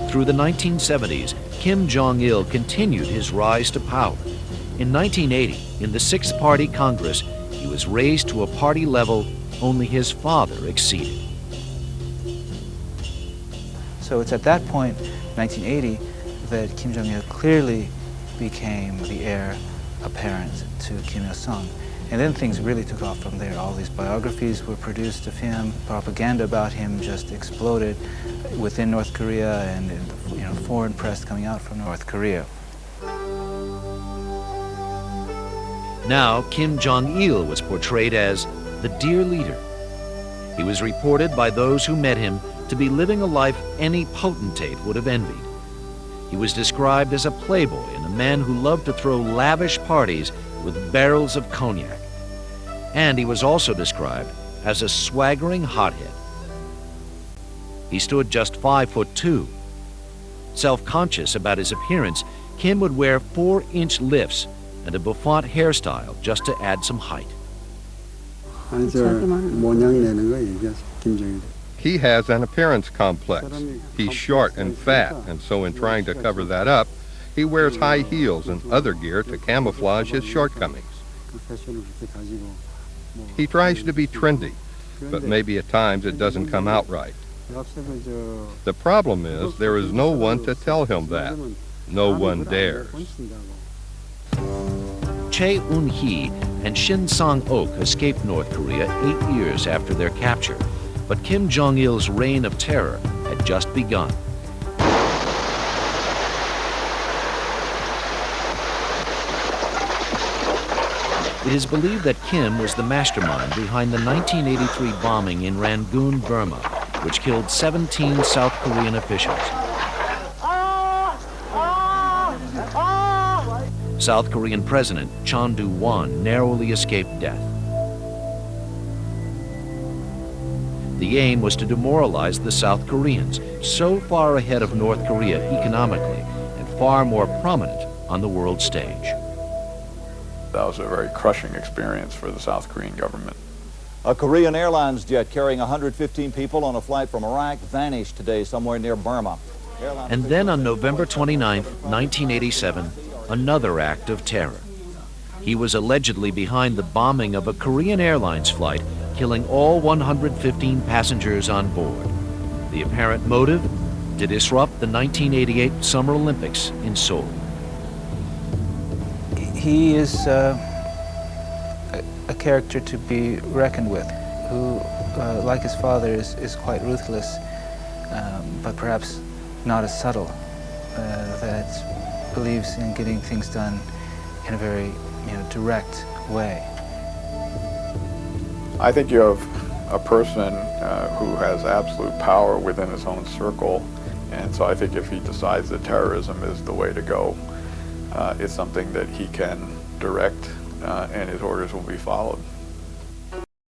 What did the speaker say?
Through the 1970s, Kim Jong Il continued his rise to power. In 1980, in the Sixth Party Congress, he was raised to a party level only his father exceeded. So it's at that point, 1980, that Kim Jong Il clearly became the heir apparent to Kim Il-sung. And then things really took off from there. All these biographies were produced of him. Propaganda about him just exploded within North Korea and in the foreign press coming out from North Korea. Now, Kim Jong Il was portrayed as the dear leader. He was reported by those who met him to be living a life any potentate would have envied. He was described as a playboy and a man who loved to throw lavish parties with barrels of cognac. And he was also described as a swaggering hothead. He stood just 5'2". Self-conscious about his appearance, Kim would wear 4-inch lifts and a bouffant hairstyle just to add some height. He has an appearance complex. He's short and fat, and so in trying to cover that up, he wears high heels and other gear to camouflage his shortcomings. He tries to be trendy, but maybe at times it doesn't come out right. The problem is there is no one to tell him that. No one dares. Chae Un-hee and Shin Sang-ok escaped North Korea 8 years after their capture, but Kim Jong-il's reign of terror had just begun. It is believed that Kim was the mastermind behind the 1983 bombing in Rangoon, Burma, which killed 17 South Korean officials. South Korean President Chon Do-won narrowly escaped death. The aim was to demoralize the South Koreans, so far ahead of North Korea economically and far more prominent on the world stage. That was a very crushing experience for the South Korean government. A Korean Airlines jet carrying 115 people on a flight from Iraq vanished today somewhere near Burma. And then on November 29, 1987, another act of terror. He was allegedly behind the bombing of a Korean Airlines flight, killing all 115 passengers on board. The apparent motive? To disrupt the 1988 Summer Olympics in Seoul. He is a character to be reckoned with, who, like his father, is quite ruthless, but perhaps not as subtle, that believes in getting things done in a very direct way. I think you have a person who has absolute power within his own circle, and so I think if he decides that terrorism is the way to go, it's something that he can direct and his orders will be followed.